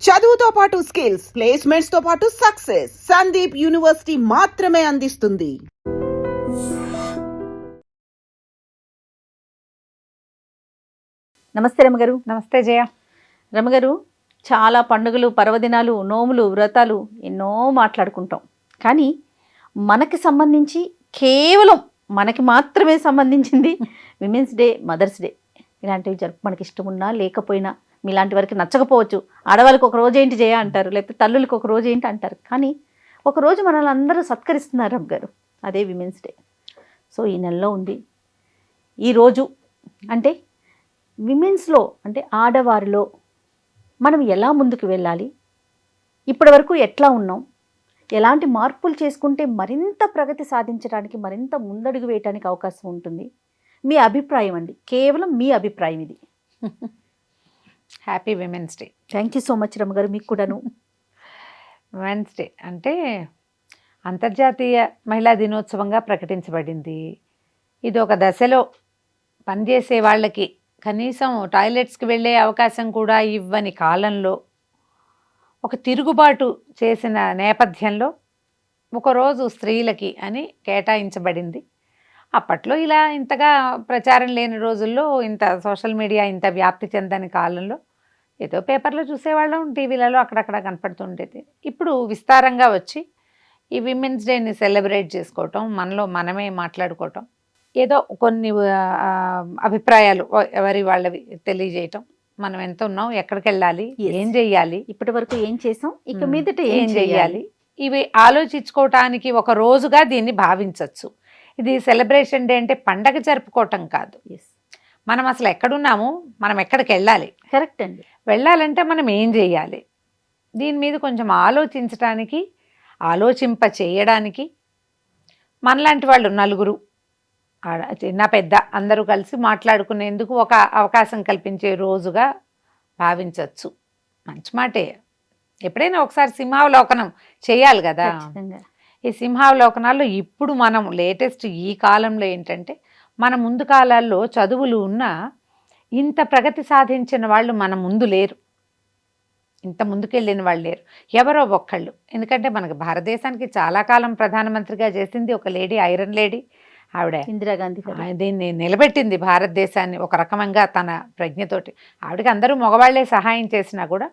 చదువుతో పాటు skills, placements తో పాటు సక్సెస్ సందీప్ యూనివర్సిటీ మాత్రమే అందిస్తుంది. నమస్తే రమగారు. నమస్తే జయ. రమగారు, చాలా పండుగలు, పర్వదినాలు, నోములు, వ్రతాలు ఎన్నో మాట్లాడుకుంటాం. కానీ మనకి సంబంధించి కేవలం మనకి మాత్రమే సంబంధించింది విమెన్స్ డే, మదర్స్ డే. ఇలాంటివి మనకి ఇష్టం ఉన్నా లేకపోయినా, మీలాంటి వారికి నచ్చకపోవచ్చు. ఆడవాళ్ళకి ఒక రోజు ఏంటి జయ అంటారు, లేకపోతే తల్లులకు ఒక రోజు ఏంటి అంటారు. కానీ ఒకరోజు మనల్ని అందరూ సత్కరిస్తున్నారు రమగారు, అదే విమెన్స్ డే. సో ఈ నెలలో ఉంది ఈరోజు. అంటే విమెన్స్లో, అంటే ఆడవారిలో మనం ఎలా ముందుకు వెళ్ళాలి, ఇప్పటి వరకు ఎట్లా ఉన్నాం, ఎలాంటి మార్పులు చేసుకుంటే మరింత ప్రగతి సాధించడానికి, మరింత ముందడుగు వేయడానికి అవకాశం ఉంటుంది, మీ అభిప్రాయం అండి, కేవలం మీ అభిప్రాయం ఇది. Happy women's day. Thank you so much రమగారు. మీకు కూడాను. విమెన్స్ డే అంటే అంతర్జాతీయ మహిళా దినోత్సవంగా ప్రకటించబడింది. ఇది ఒక దశలో పనిచేసే వాళ్ళకి కనీసం టాయిలెట్స్కి వెళ్ళే అవకాశం కూడా ఇవ్వని కాలంలో ఒక తిరుగుబాటు చేసిన నేపథ్యంలో ఒకరోజు స్త్రీలకి అని కేటాయించబడింది. అప్పట్లో ఇలా ఇంతగా ప్రచారం లేని రోజుల్లో, ఇంత సోషల్ మీడియా ఇంత వ్యాప్తి చెందని కాలంలో ఏదో పేపర్లో చూసేవాళ్ళం, టీవీలలో అక్కడక్కడ కనపడుతుండేది. ఇప్పుడు విస్తారంగా వచ్చి ఈ విమెన్స్ డేని సెలబ్రేట్ చేసుకోవటం, మనలో మనమే మాట్లాడుకోవటం, ఏదో కొన్ని అభిప్రాయాలు ఎవరి వాళ్ళవి తెలియజేయటం, మనం ఎంత ఉన్నాం, ఎక్కడికి వెళ్ళాలి, ఏం చెయ్యాలి, ఇప్పటి వరకు ఏం చేసాం, ఇక మీదట ఏం చెయ్యాలి, ఇవి ఆలోచించుకోవటానికి ఒక రోజుగా దీన్ని భావించవచ్చు. ఇది సెలబ్రేషన్ డే అంటే పండగ జరుపుకోవటం కాదు. మనం అసలు ఎక్కడున్నాము, మనం ఎక్కడికి వెళ్ళాలి, కరెక్ట్ అండి. వెళ్ళాలంటే మనం ఏం చేయాలి, దీని మీద కొంచెం ఆలోచించడానికి, ఆలోచింప చేయడానికి మనలాంటి వాళ్ళు నలుగురు, చిన్న పెద్ద అందరూ కలిసి మాట్లాడుకునేందుకు ఒక అవకాశం కల్పించే రోజుగా భావించవచ్చు. మంచి మాటే. ఎప్పుడైనా ఒకసారి సింహావలోకనం చేయాలి కదా. ఈ సింహావలోకనాల్లో ఇప్పుడు మనం లేటెస్ట్ ఈ కాలంలో ఏంటంటే, మన ముందు కాలాల్లో చదువులు ఉన్నా ఇంత ప్రగతి సాధించిన వాళ్ళు మన ముందు లేరు, ఇంత ముందుకెళ్ళిన వాళ్ళు లేరు, ఎవరో ఒక్కళ్ళు. ఎందుకంటే మనకు భారతదేశానికి చాలా కాలం ప్రధానమంత్రిగా చేసింది ఒక లేడీ, ఐరన్ లేడీ, ఆవిడ ఇందిరాగాంధీ. దీన్ని నిలబెట్టింది భారతదేశాన్ని ఒక రకంగా తన ప్రజ్ఞతోటి. ఆవిడకి అందరూ మగవాళ్లే సహాయం చేసినా కూడా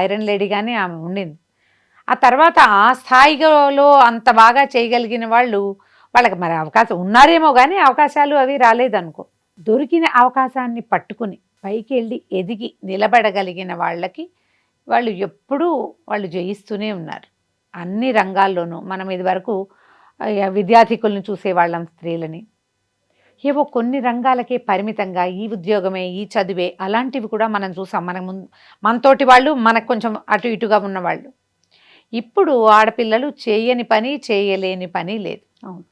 ఐరన్ లేడీగానే ఆమె ఉండింది. ఆ తర్వాత ఆ స్థాయిలో అంత బాగా చేయగలిగిన వాళ్ళు, వాళ్ళకి మరి అవకాశం ఉన్నారేమో కానీ అవకాశాలు అవి రాలేదనుకో. దొరికిన అవకాశాన్ని పట్టుకుని పైకి వెళ్ళి ఎదిగి నిలబడగలిగిన వాళ్ళకి వాళ్ళు ఎప్పుడూ వాళ్ళు జయిస్తూనే ఉన్నారు అన్ని రంగాల్లోనూ. మనం ఇది వరకు విద్యార్థికులను చూసేవాళ్ళం, స్త్రీలని ఏవో కొన్ని రంగాలకే పరిమితంగా, ఈ ఉద్యోగమే, ఈ చదివే, అలాంటివి కూడా మనం చూసాం. మనతోటి వాళ్ళు, మనకు కొంచెం అటు ఇటుగా ఉన్నవాళ్ళు. ఇప్పుడు ఆడపిల్లలు చేయని పని, చేయలేని పని లేదు.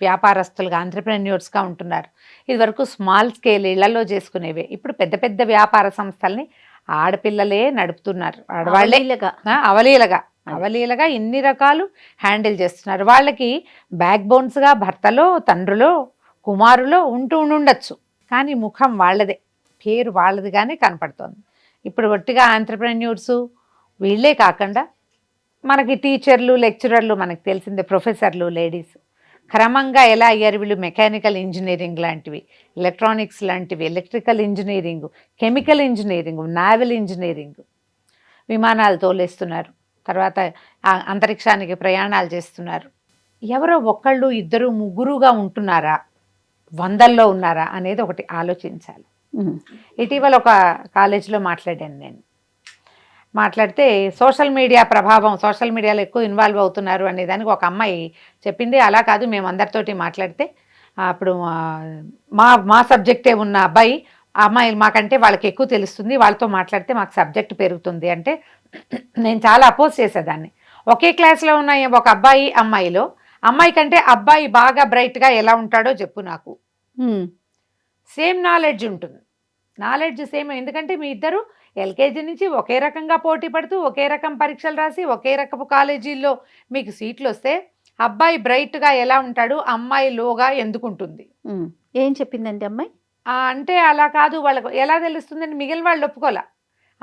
వ్యాపారస్తులుగా, ఆంట్రప్రెన్యూర్స్గా ఉంటున్నారు. ఇదివరకు స్మాల్ స్కేల్ ఇళ్లలో చేసుకునేవే, ఇప్పుడు పెద్ద పెద్ద వ్యాపార సంస్థల్ని ఆడపిల్లలే నడుపుతున్నారు. ఆడవాళ్ళే అవలీలగా ఇన్ని రకాలు హ్యాండిల్ చేస్తున్నారు. వాళ్ళకి బ్యాక్ బోన్స్గా భర్తలో, తండ్రులో, కుమారులో ఉండొచ్చు, కానీ ముఖం వాళ్ళదే, పేరు వాళ్ళదిగానే కనపడుతోంది. ఇప్పుడు ఒట్టిగా ఆంట్రప్రెన్యూర్స్ వీళ్ళే కాకుండా మనకి టీచర్లు, లెక్చరర్లు, మనకు తెలిసిందే ప్రొఫెసర్లు, లేడీస్ క్రమంగా ఎలా అయ్యారు వీళ్ళు. మెకానికల్ ఇంజనీరింగ్ లాంటివి, ఎలక్ట్రానిక్స్ లాంటివి, electrical engineering, chemical engineering, naval engineering, విమానాలు తోలేస్తున్నారు, తర్వాత అంతరిక్షానికి ప్రయాణాలు చేస్తున్నారు. ఎవరో ఒకళ్ళు, ఇద్దరు, ముగ్గురుగా ఉంటున్నారా, వందల్లో ఉన్నారా అనేది ఒకటి ఆలోచించాలి. ఇటీవల ఒక కాలేజీలో మాట్లాడాను నేను. మాట్లాడితే సోషల్ మీడియా ప్రభావం, సోషల్ మీడియాలో ఎక్కువ ఇన్వాల్వ్ అవుతున్నారు అనే దానికి ఒక అమ్మాయి చెప్పింది. అలా కాదు, మేము అందరితోటి మాట్లాడితే అప్పుడు మా సబ్జెక్టే ఉన్న అబ్బాయి, ఆ అమ్మాయిలు మాకంటే వాళ్ళకి ఎక్కువ తెలుస్తుంది, వాళ్ళతో మాట్లాడితే మాకు సబ్జెక్ట్ పెరుగుతుంది అంటే నేను చాలా అపోజ్ చేసేదాన్ని. ఒకే క్లాస్లో ఉన్న ఒక అబ్బాయి అమ్మాయిలో, అమ్మాయి కంటే అబ్బాయి బాగా బ్రైట్గా ఎలా ఉంటాడో చెప్పు నాకు. సేమ్ నాలెడ్జ్ ఉంటుంది, నాలెడ్జ్ సేమ్. ఎందుకంటే మీ ఇద్దరు ఎల్కేజీ నుంచి ఒకే రకంగా పోటీ పడుతూ, ఒకే రకం పరీక్షలు రాసి, ఒకే రకపు కాలేజీల్లో మీకు సీట్లు వస్తే అబ్బాయి బ్రైట్గా ఎలా ఉంటాడు, అమ్మాయి లోగా ఎందుకుంటుంది? ఏం చెప్పిందండి అమ్మాయి? అంటే అలా కాదు, వాళ్ళకు ఎలా తెలుస్తుందని మిగిలిన వాళ్ళు ఒప్పుకోలే.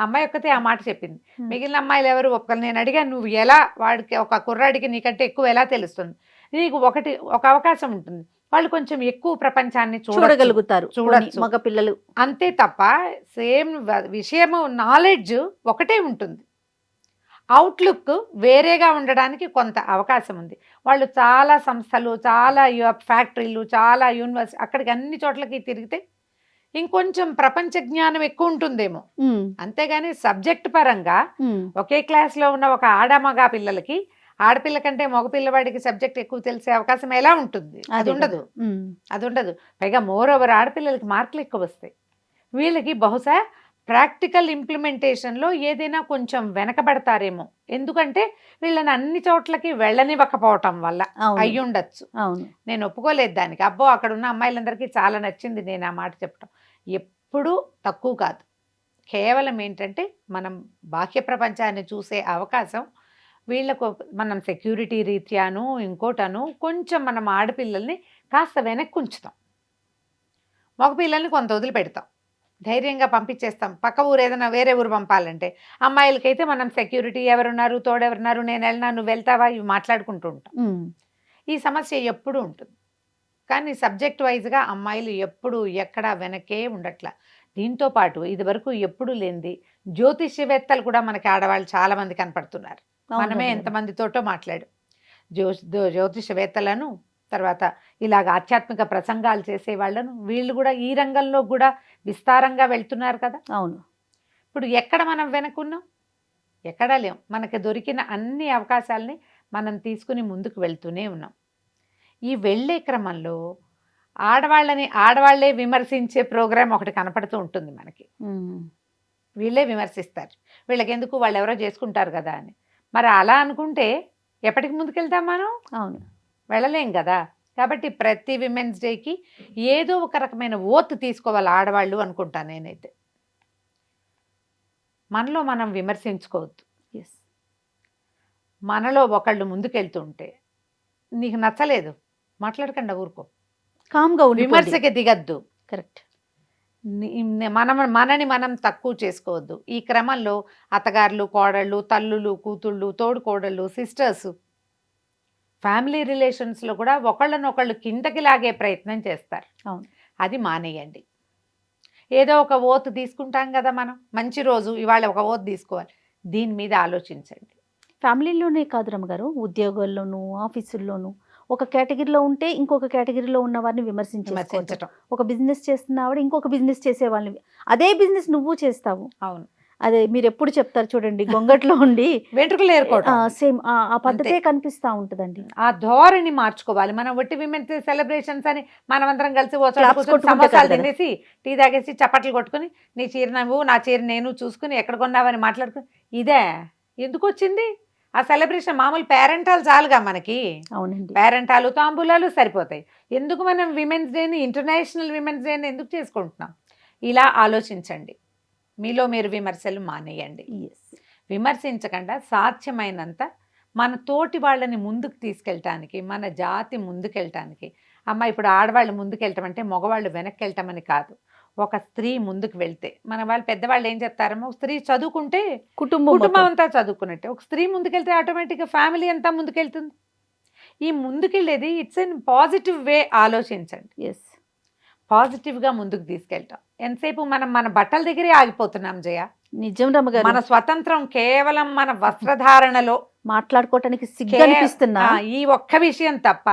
అమ్మాయి ఒక్కతే ఆ మాట చెప్పింది. మిగిలిన అమ్మాయిలు ఎవరు ఒప్పుకోలేదు. నేను అడిగాను, నువ్వు ఎలా వాడికి ఒక కుర్రాడికి నీకంటే ఎక్కువ ఎలా తెలుస్తుంది? నీకు ఒక అవకాశం ఉంటుంది, వాళ్ళు కొంచెం ఎక్కువ ప్రపంచాన్ని చూడగలుగుతారు చూడొచ్చు. మగ పిల్లలు అంతే తప్ప సేమ్ విషయము నాలెడ్జ్ ఒకటే ఉంటుంది, అవుట్లుక్ వేరేగా ఉండడానికి కొంత అవకాశం ఉంది. వాళ్ళు చాలా సంస్థలు, చాలా ఫ్యాక్టరీలు, చాలా యూనివర్సిటీ, అక్కడికి అన్ని చోట్లకి తిరిగితే ఇంకొంచెం ప్రపంచ జ్ఞానం ఎక్కువ ఉంటుందేమో. అంతేగాని సబ్జెక్ట్ పరంగా ఒకే క్లాస్లో ఉన్న ఒక మగ పిల్లలకి ఆడపిల్ల కంటే మగపిల్లవాడికి సబ్జెక్ట్ ఎక్కువ తెలిసే అవకాశం ఎలా ఉంటుంది? అది ఉండదు. పైగా మోర్ ఓవర్ ఆడపిల్లలకి మార్కులు ఎక్కువ వస్తాయి. వీళ్ళకి బహుశా ప్రాక్టికల్ ఇంప్లిమెంటేషన్లో ఏదైనా కొంచెం వెనకబడతారేమో, ఎందుకంటే వీళ్ళని అన్ని చోట్లకి వెళ్ళనివ్వకపోవటం వల్ల అయ్యి ఉండొచ్చు. నేను ఒప్పుకోలేదు దానికి. అబ్బో అక్కడ ఉన్న అమ్మాయిలందరికీ చాలా నచ్చింది నేను ఆ మాట చెప్పడం. ఎప్పుడూ తక్కువ కాదు. కేవలం ఏంటంటే మనం బాహ్య ప్రపంచాన్ని చూసే అవకాశం వీళ్ళకు మనం సెక్యూరిటీ రీత్యాను ఇంకోటను కొంచెం మనం ఆడపిల్లల్ని కాస్త వెనక్కి ఉంచుతాం, మగపిల్లల్ని కొంత వదిలిపెడతాం, ధైర్యంగా పంపించేస్తాం. పక్క ఊరు ఏదైనా వేరే ఊరు పంపాలంటే అమ్మాయిలకైతే మనం సెక్యూరిటీ ఎవరున్నారు, తోడెవరున్నారు, నేను వెళ్ళినా నువ్వు వెళ్తావా, ఇవి మాట్లాడుకుంటూ ఉంటాం. ఈ సమస్య ఎప్పుడూ ఉంటుంది. కానీ సబ్జెక్ట్ వైజ్గా అమ్మాయిలు ఎప్పుడు ఎక్కడా వెనకే ఉండట్లా. దీంతో పాటు ఇది వరకు ఎప్పుడు లేనిది జ్యోతిష్యవేత్తలు కూడా మనకి ఆడవాళ్ళు చాలా మంది కనపడుతున్నారు. మనమే ఎంతమందితోటో మాట్లాడు జ్యోతిషవేత్తలను, తర్వాత ఇలాగ ఆధ్యాత్మిక ప్రసంగాలు చేసే వాళ్ళను, వీళ్ళు కూడా ఈ రంగంలో కూడా విస్తారంగా వెళ్తున్నారు కదా. అవును. ఇప్పుడు ఎక్కడ మనం వెనుకున్నాం? ఎక్కడా లేం. మనకి దొరికిన అన్ని అవకాశాలని మనం తీసుకుని ముందుకు వెళ్తూనే ఉన్నాం. ఈ వెళ్ళే క్రమంలో ఆడవాళ్లే విమర్శించే ప్రోగ్రాం ఒకటి కనపడుతూ ఉంటుంది మనకి. వీళ్ళే విమర్శిస్తారు, వీళ్ళకి ఎందుకు, వాళ్ళు ఎవరో చేసుకుంటారు కదా అని. మరి అలా అనుకుంటే ఎప్పటికి ముందుకెళ్తాం మనం? అవును, వెళ్ళలేం కదా. కాబట్టి ప్రతి విమెన్స్ డేకి ఏదో ఒక రకమైన ఓత్ తీసుకోవాలి ఆడవాళ్ళు అనుకుంటాను నేనైతే. మనలో మనం విమర్శించుకోవద్దు. మనలో ఒకళ్ళు ముందుకెళ్తుంటే నీకు నచ్చలేదు, మాట్లాడకుండా ఊరుకో, కామ్గా విమర్శకి దిగద్దు. కరెక్ట్. మనని మనం తక్కువ చేసుకోవద్దు. ఈ క్రమంలో అత్తగారులు, కోడళ్ళు, తల్లులు, కూతుళ్ళు, తోడు కోడళ్ళు, సిస్టర్స్, ఫ్యామిలీ రిలేషన్స్లో కూడా ఒకళ్ళనొకళ్ళు కిందకి లాగే ప్రయత్నం చేస్తారు. అవును, అది మానేయండి. ఏదో ఒక ఓత్ తీసుకుంటాం కదా మనం, మంచి రోజు ఇవాళ ఒక ఓత్ తీసుకోవాలి, దీని మీద ఆలోచించండి. ఫ్యామిలీలోనే కాదు రమ్మగారు, ఉద్యోగాల్లోనూ ఆఫీసుల్లోనూ ఒక కేటగిరీలో ఉంటే ఇంకొక కేటగిరీలో ఉన్న వారిని విమర్శించడం, ఒక బిజినెస్ చేస్తున్న ఆవిడ ఇంకొక బిజినెస్ చేసే వాళ్ళని, అదే బిజినెస్ నువ్వు చేస్తావు. అవును, అదే మీరు ఎప్పుడు చెప్తారు చూడండి, గొంగట్లో ఉండి వెంట్రుకలు ఏరుకోవడం, సేమ్ ఆ పద్ధతే కనిపిస్తా ఉంటుందండి. ఆ ధోరణి మార్చుకోవాలి. మనం ఒట్టి విమెన్స్ సెలబ్రేషన్స్ అని మనమందరం కలిసి సమోసాలు తినేసి టీ తాగేసి చప్పట్లు కొట్టుకుని నీ చీర నువ్వు నా చీర నేను చూసుకుని ఎక్కడ కొన్నావని మాట్లాడుకుని, ఇదే ఎందుకు వచ్చింది ఆ సెలబ్రేషన్? మామూలు పేరెంటాలు చాలుగా మనకి. అవునండి, పేరెంటాలు తాంబూలాలు సరిపోతాయి. ఎందుకు మనం విమెన్స్ డేని, ఇంటర్నేషనల్ విమెన్స్ డేని ఎందుకు చేసుకుంటున్నాం? ఇలా ఆలోచించండి. మీలో మీరు విమర్శలు మానేయండి. విమర్శించకుండా సాధ్యమైనంత మన తోటి వాళ్ళని ముందుకు తీసుకెళ్ళటానికి, మన జాతి ముందుకెళ్ళటానికి. అమ్మ, ఇప్పుడు ఆడవాళ్ళు ముందుకెళ్ళటం అంటే మగవాళ్ళు వెనక్కి వెళ్ళటమని కాదు. ఒక స్త్రీ ముందుకు వెళ్తే, మన వాళ్ళు పెద్దవాళ్ళు ఏం చెప్తారమ్మో, స్త్రీ చదువుకుంటే కుటుంబం అంతా చదువుకున్నట్టే. ఒక స్త్రీ ముందుకెళ్తే ఆటోమేటిక్గా ఫ్యామిలీ అంతా ముందుకెళ్తుంది. ఈ ముందుకెళ్ళేది ఇట్స్ ఎన్ పాజిటివ్ వే. ఆలోచించండి. పాజిటివ్గా ముందుకు తీసుకెళ్తాం. ఎంతసేపు మనం మన బట్టల దగ్గరే ఆగిపోతున్నాం జయ. నిజం రమ్మగారు, మన స్వతంత్రం కేవలం మన వస్త్రధారణలో మాట్లాడుకోవటానికి సిగ్గు అనిపిస్తున్నా ఈ ఒక్క విషయం తప్ప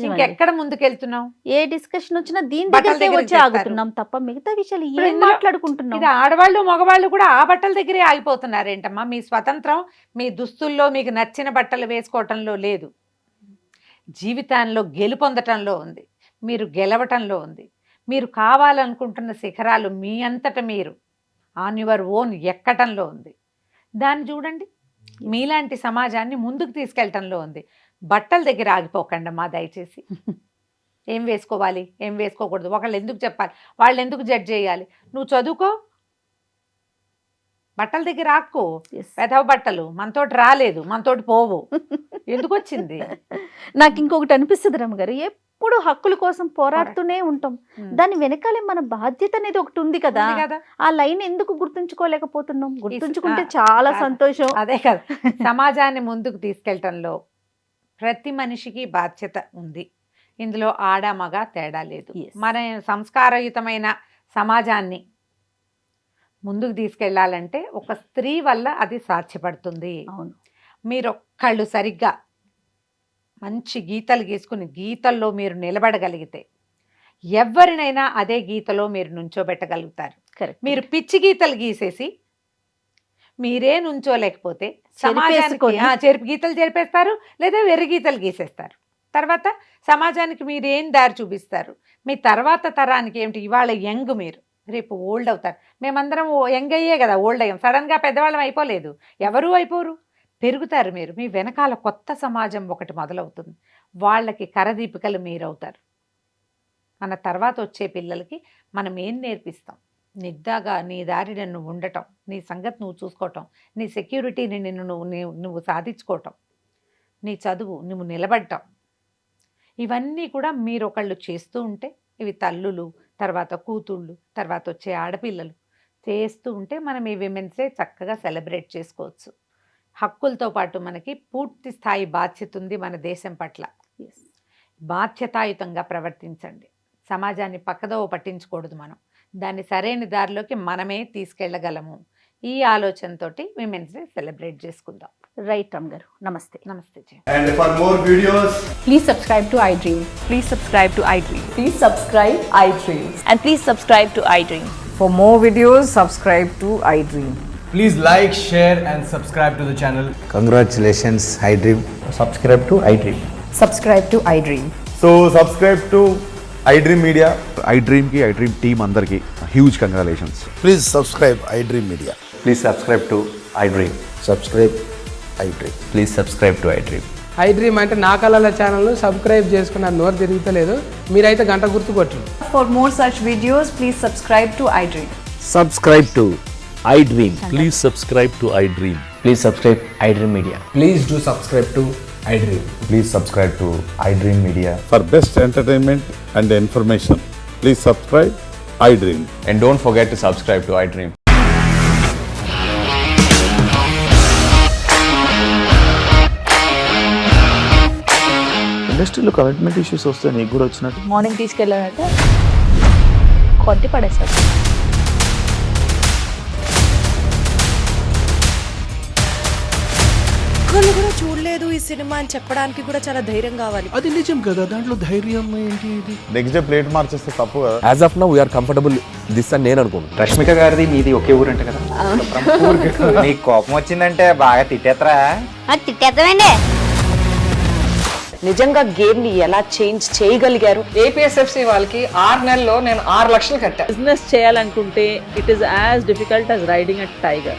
ఇంకెక్కడ ముందుకెళ్తున్నాం? ఏ డిస్కషన్ వచ్చినా దీని దగ్గరే వచ్చి ఆగుతున్నాం తప్ప మిగతా విషయాలు ఏం మాట్లాడుకుంటున్నాం? ఇది ఆడవాళ్ళు మగవాళ్ళు కూడా ఆ బట్టల దగ్గరే ఆగిపోతున్నారేంటమ్మా? మీ స్వతంత్రం మీ దుస్తుల్లో మీకు నచ్చిన బట్టలు వేసుకోవటంలో లేదు. జీవితాల్లో గెలుపొందటంలో ఉంది, మీరు గెలవటంలో ఉంది. మీరు కావాలనుకుంటున్న శిఖరాలు మీ అంతట మీరు ఆన్ యువర్ ఓన్ ఎక్కటంలో ఉంది. దాన్ని చూడండి. మీలాంటి సమాజాన్ని ముందుకు తీసుకెళ్ళటంలో ఉంది. బట్టల దగ్గర ఆగిపోకండి మా దయచేసి. ఏం వేసుకోవాలి, ఏం వేసుకోకూడదు ఒకళ్ళు ఎందుకు చెప్పాలి, వాళ్ళు ఎందుకు జడ్జ్ చేయాలి? నువ్వు చదువుకో, బట్టల దగ్గర ఆక్కో. పెదవ బట్టలు మనతోటి రాలేదు, మనతోటి పోవు. ఎందుకు వచ్చింది? నాకు ఇంకొకటి అనిపిస్తుంది రమ్మగారు, ఎప్పుడు హక్కుల కోసం పోరాడుతూనే ఉంటాం. దాని వెనకాలే మన బాధ్యత అనేది ఒకటి ఉంది కదా. ఆ లైన్ ఎందుకు గుర్తుంచుకోలేకపోతున్నాం? గుర్తుంచుకుంటే చాలా సంతోషం. అదే కదా, సమాజాన్ని ముందుకు తీసుకెళ్లటంలో ప్రతి మనిషికి బాధ్యత ఉంది. ఇందులో ఆడ మగ తేడా లేదు. మన సంస్కారయుతమైన సమాజాన్ని ముందుకు తీసుకెళ్లాలంటే ఒక స్త్రీ వల్ల అది సాధ్యపడుతుంది. అవును, మీరు ఒక్కళ్ళు సరిగ్గా మంచి గీతలు గీసుకుని గీతల్లో మీరు నిలబడగలిగితే ఎవరినైనా అదే గీతలో మీరు నుంచోబెట్టగలుగుతారు. మీరు పిచ్చి గీతలు గీసేసి మీరే నుంచోలేకపోతే సమాజానికి చెరుపు గీతలు చెరిపేస్తారు, లేదా వెర్రి గీతలు గీసేస్తారు. తర్వాత సమాజానికి మీరేం దారి చూపిస్తారు? మీ తర్వాత తరానికి ఏమిటి? ఇవాళ యంగ్, మీరు రేపు ఓల్డ్ అవుతారు. మేమందరం యంగ్ అయ్యే కదా ఓల్డ్ అయ్యాం. సడన్గా పెద్దవాళ్ళం అయిపోలేదు, ఎవరూ అయిపోరు, పెరుగుతారు. మీరు మీ వెనకాల కొత్త సమాజం ఒకటి మొదలవుతుంది. వాళ్ళకి కరదీపికలు మీరవుతారు. మన తర్వాత వచ్చే పిల్లలకి మనం ఏం నేర్పిస్తాం? నిద్దాగా నీ దారిని నువ్వు ఉండటం, నీ సంగతి నువ్వు చూసుకోవటం, నీ సెక్యూరిటీని నువ్వు సాధించుకోవటం, నీ చదువు నువ్వు నిలబడటం, ఇవన్నీ కూడా మీరు ఒకళ్ళు చేస్తూ ఉంటే, ఇవి తల్లులు, తర్వాత కూతుళ్ళు, తర్వాత వచ్చే ఆడపిల్లలు చేస్తూ ఉంటే మనం ఈ విమెన్స్ డే చక్కగా సెలబ్రేట్ చేసుకోవచ్చు. హక్కులతో పాటు మనకి పూర్తి స్థాయి బాధ్యత ఉంది మన దేశం పట్ల. బాధ్యతాయుతంగా ప్రవర్తించండి. సమాజాన్ని పక్కదోవ పట్టించకూడదు. మనం దాన్ని సరైన దారిలోకి మనమే తీసుకెళ్ళగలము. ఈ ఆలోచనతోటి విమెన్స్ డే సెలబ్రేట్ చేసుకుందాం. రైట్ రామ్ గారు, నమస్తే. నమస్తే G. And for more videos, Please subscribe to iDream. Please subscribe to iDream. Please subscribe iDream. And please subscribe to iDream. For more videos, subscribe to iDream. please like, share and subscribe to the channel. Congratulations, iDream. Subscribe to iDream. Subscribe to iDream. So subscribe to iDream Media. iDream team andarki huge congratulations. Please subscribe iDream Media. Please subscribe to iDream. Subscribe iDream. Please subscribe to iDream. iDream అంటే నా కళల ఛానల్ను subscribe చేసుకున్న నోరు తిరుగుతలేదు. మీరైతే గంట గుర్తు కొట్టండి. For more such videos, please subscribe to iDream. Subscribe to iDream. Please subscribe to iDream. Please subscribe iDream Media. Please do subscribe to iDream. Please subscribe to iDream Media. For best entertainment and information, please subscribe iDream. And don't forget to subscribe to iDream. ఇండస్ట్రీలో commitment issues వస్తే నీకు కూడా వచ్చినట్టు morning తీసుకెళ్ళాలంటే కొట్టి పడేస్తారు. ఒక్కళ్ళు కూడా చూడలేదు ఈ సినిమా అని చెప్పడానికి కూడా చాలా ధైర్యం కావాలి. అది నిజం కదా, దాంట్లో ధైర్యం ఏంటి? ఇది నెక్స్ట్ డే ప్లేట్ మార్చేస్తే తప్పు కదా. As of now, we are comfortable this అని నేను అనుకుంటున్నాను. రష్మిక గారిది మీది ఒకే ఊరంట కదా. నీకు కోపం వచ్చిందంటే బాగా తిట్టేత్తరా? తిట్టేద్దామండి. నిజంగా గేమ్ ని ఎలా చేంజ్ చేయగలిగారు? ఏపీఎస్ఎఫ్సి వాళ్ళకి 6 నెలల్లో నేను 6 లక్షలు కట్టా. బిజినెస్ చేయాలనుకుంటే it is as difficult as riding a tiger.